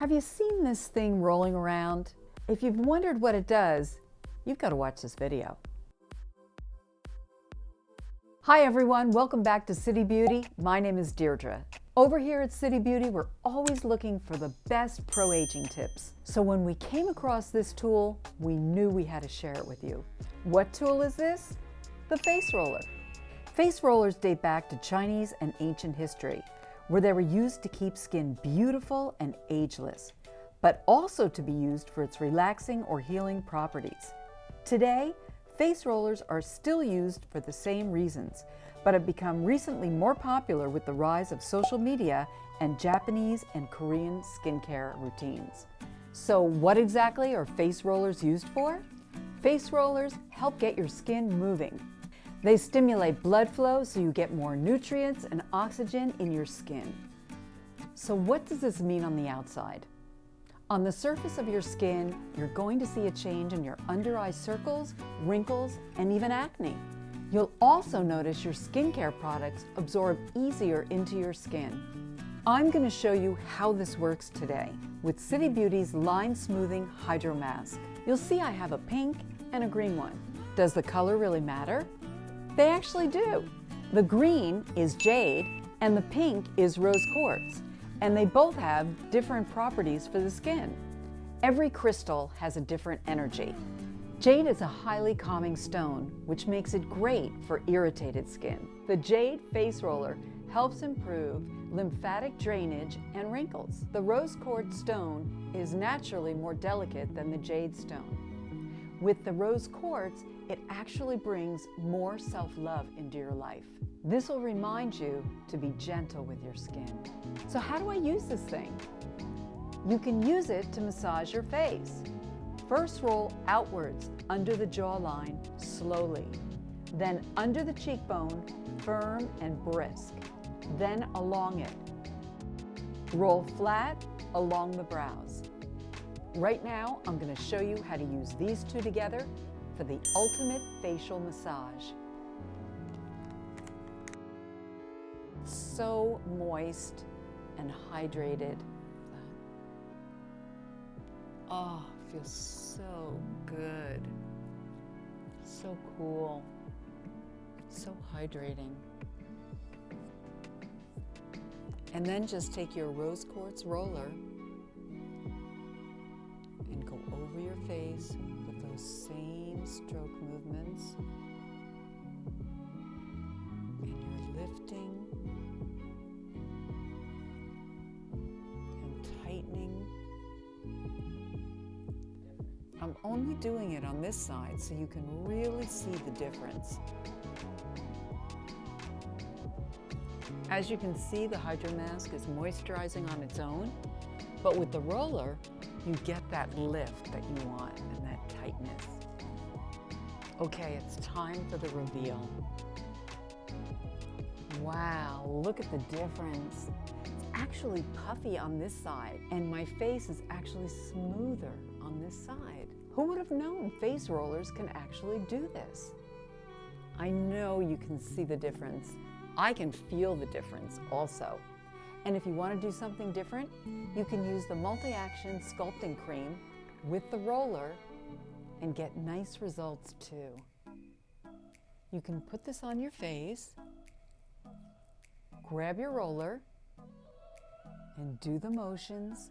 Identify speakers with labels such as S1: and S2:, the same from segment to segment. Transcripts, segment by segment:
S1: Have you seen this thing rolling around? If you've wondered what it does, you've got to watch this video. Hi everyone, welcome back to City Beauty. My name is Deirdre. Over here at City Beauty, we're always looking for the best pro-aging tips. So when we came across this tool, we knew we had to share it with you. What tool is this? The face roller. Face rollers date back to Chinese and ancient history, where they were used to keep skin beautiful and ageless, but also to be used for its relaxing or healing properties. Today, face rollers are still used for the same reasons, but have become recently more popular with the rise of social media and Japanese and Korean skincare routines. So what exactly are face rollers used for? Face rollers help get your skin moving. They stimulate blood flow so you get more nutrients and oxygen in your skin. So what does this mean on the outside? On the surface of your skin, you're going to see a change in your under-eye circles, wrinkles, and even acne. You'll also notice your skincare products absorb easier into your skin. I'm going to show you how this works today with City Beauty's Line-Smoothing HydroMask. You'll see I have a pink and a green one. Does the color really matter? They actually do. The green is Jade and the pink is rose quartz, and they both have different properties for the skin. Every crystal has a different energy. Jade is a highly calming stone, which makes it great for irritated skin. The Jade face roller helps improve lymphatic drainage and wrinkles. The rose quartz stone is naturally more delicate than the Jade stone. With the rose quartz, it actually brings more self-love into your life. This will remind you to be gentle with your skin. So how do I use this thing? You can use it to massage your face. First roll outwards under the jawline slowly, then under the cheekbone, firm and brisk, then along it. Roll flat along the brows. Right now, I'm going to show you how to use these two together for the ultimate facial massage. So moist and hydrated. Oh, feels so good. So cool. So hydrating. And then just take your rose quartz roller and go over your face with those same stroke movements. And you're lifting and tightening. I'm only doing it on this side so you can really see the difference. As you can see, the HydroMask is moisturizing on its own, but with the roller, you get that lift that you want and that tightness. Okay, it's time for the reveal. Wow, look at the difference. It's actually puffy on this side, and my face is actually smoother on this side. Who would have known face rollers can actually do this? I know you can see the difference. I can feel the difference also. And if you want to do something different, you can use the Multi-Action Sculpting Cream with the roller and get nice results too. You can put this on your face, grab your roller, and do the motions,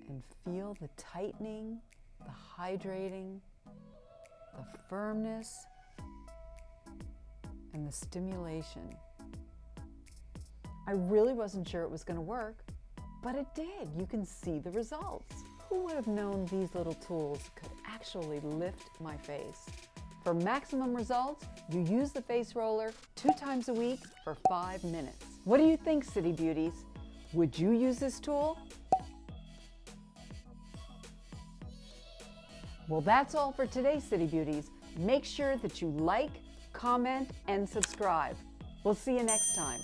S1: and feel the tightening, the hydrating, the firmness, and the stimulation. I really wasn't sure it was going to work, but it did. You can see the results. Who would have known these little tools could actually lift my face? For maximum results, you use the face roller 2 times a week for 5 minutes. What do you think, City Beauties? Would you use this tool? Well, that's all for today, City Beauties. Make sure that you like, comment, and subscribe. We'll see you next time.